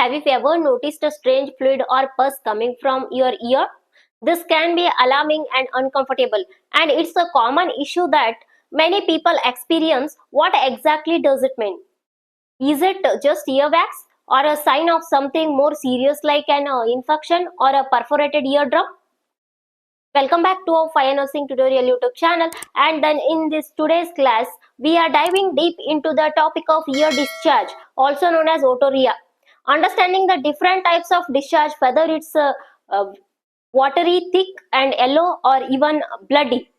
Have you ever noticed a strange fluid or pus coming from your ear? This can be alarming and uncomfortable, and it's a common issue that many people experience. What exactly does it mean? Is it just earwax or a sign of something more serious like an infection or a perforated eardrum? Welcome back to our Fire Nursing Tutorial YouTube channel, and then in this today's class we are diving deep into the topic of ear discharge, also known as otorrhea. Understanding the different types of discharge, whether it's watery, thick and yellow or even bloody,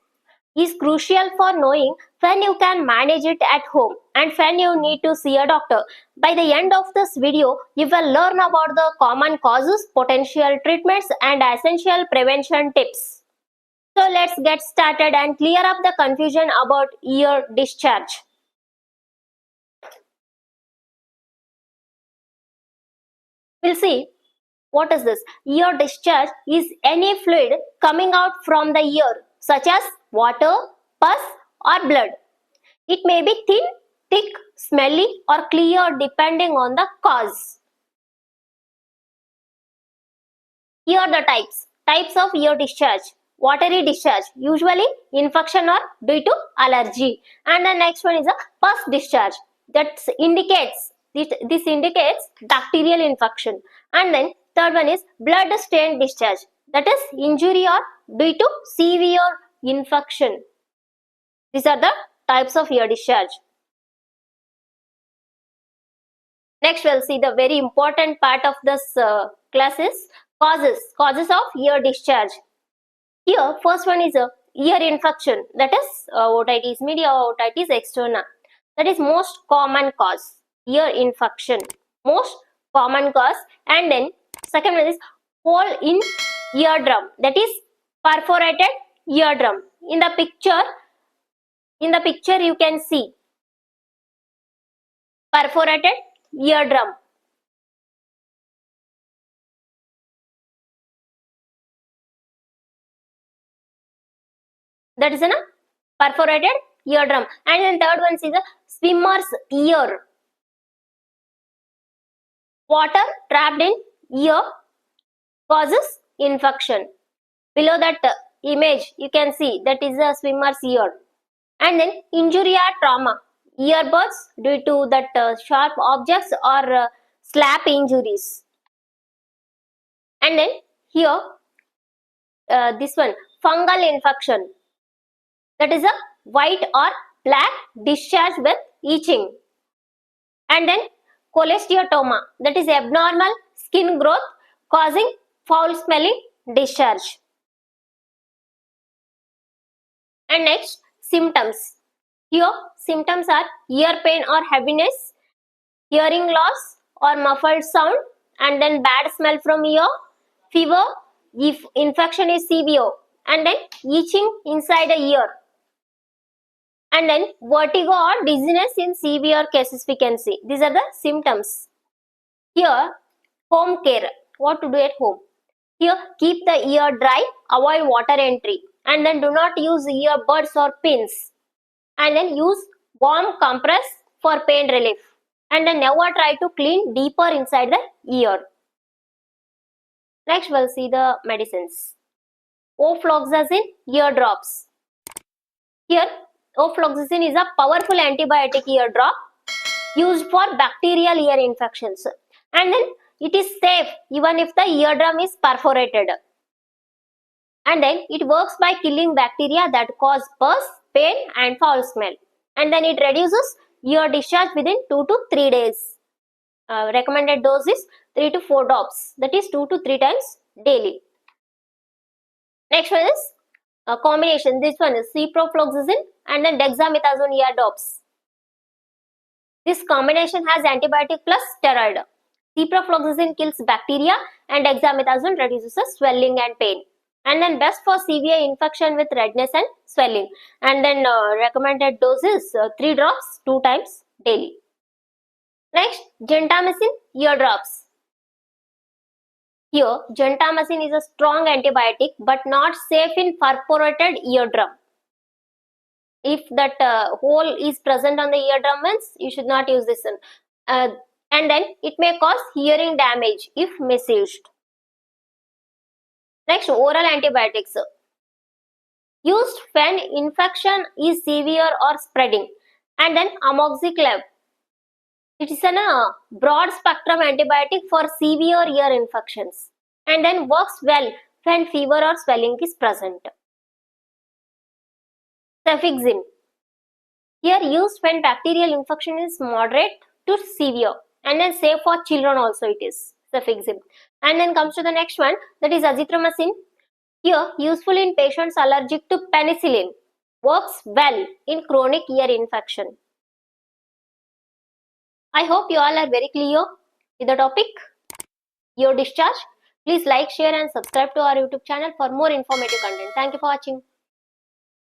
is crucial for knowing when you can manage it at home and when you need to see a doctor. By the end of this video, you will learn about the common causes, potential treatments and essential prevention tips. So let's get started and clear up the confusion about ear discharge. We'll see what is this. Ear discharge is any fluid coming out from the ear, such as water, pus or blood. It may be thin, thick, smelly or clear depending on the cause. Here are the types of ear discharge. Watery discharge, usually infection or due to allergy. And the next one is a pus discharge. This indicates bacterial infection. And then third one is blood stained discharge, that is injury or due to severe infection. These are the types of ear discharge. Next we'll see the very important part of this class is causes of ear discharge. Here first one is a ear infection, that is otitis media or otitis externa. That is most common cause, ear infection, most common cause. And then second one is hole in eardrum, that is perforated eardrum. In the picture you can see perforated eardrum. That is a perforated eardrum. And then third one is a swimmer's ear. Water trapped in ear causes infection. Below that image you can see that is a swimmer's ear. And then injury or trauma, earbuds due to that sharp objects or slap injuries. And then here this one, fungal infection, that is a white or black discharge with itching. And then cholesteatoma, that is abnormal skin growth causing foul smelling discharge. And next, symptoms. Here symptoms are ear pain or heaviness, hearing loss or muffled sound, and then bad smell from ear, fever if infection is severe, and then itching inside the ear. And then vertigo or dizziness in severe cases we can see. These are the symptoms. Here, home care. What to do at home? Here, keep the ear dry, avoid water entry, and then do not use earbuds or pins. And then use warm compress for pain relief. And then never try to clean deeper inside the ear. Next, we'll see the medicines. Ofloxacin ear drops. Here, ofloxacin is a powerful antibiotic ear drop used for bacterial ear infections. And then it is safe even if the eardrum is perforated. And then it works by killing bacteria that cause pus, pain and foul smell. And then it reduces ear discharge within 2 to 3 days. Recommended dose is 3 to 4 drops, that is 2 to 3 times daily. Next one is a combination. This one is ciprofloxacin and then dexamethasone ear drops. This combination has antibiotic plus steroid. Ciprofloxacin kills bacteria and dexamethasone reduces swelling and pain. And then best for severe infection with redness and swelling. And then recommended dose is 3 drops 2 times daily. Next, gentamicin ear drops. Here, gentamicin is a strong antibiotic but not safe in perforated eardrum. If that hole is present on the eardrum, means you should not use this one. And and then it may cause hearing damage if misused. Next, oral antibiotics. Used when infection is severe or spreading. And then amoxiclav. It is a broad spectrum antibiotic for severe ear infections and then works well when fever or swelling is present. Cefixime. Here used when bacterial infection is moderate to severe and then safe for children also it is cefixime. And then comes to the next one, that is azithromycin. Here useful in patients allergic to penicillin. Works well in chronic ear infection. I hope you all are very clear with the topic. Your discharge. Please like, share and subscribe to our YouTube channel for more informative content. Thank you for watching.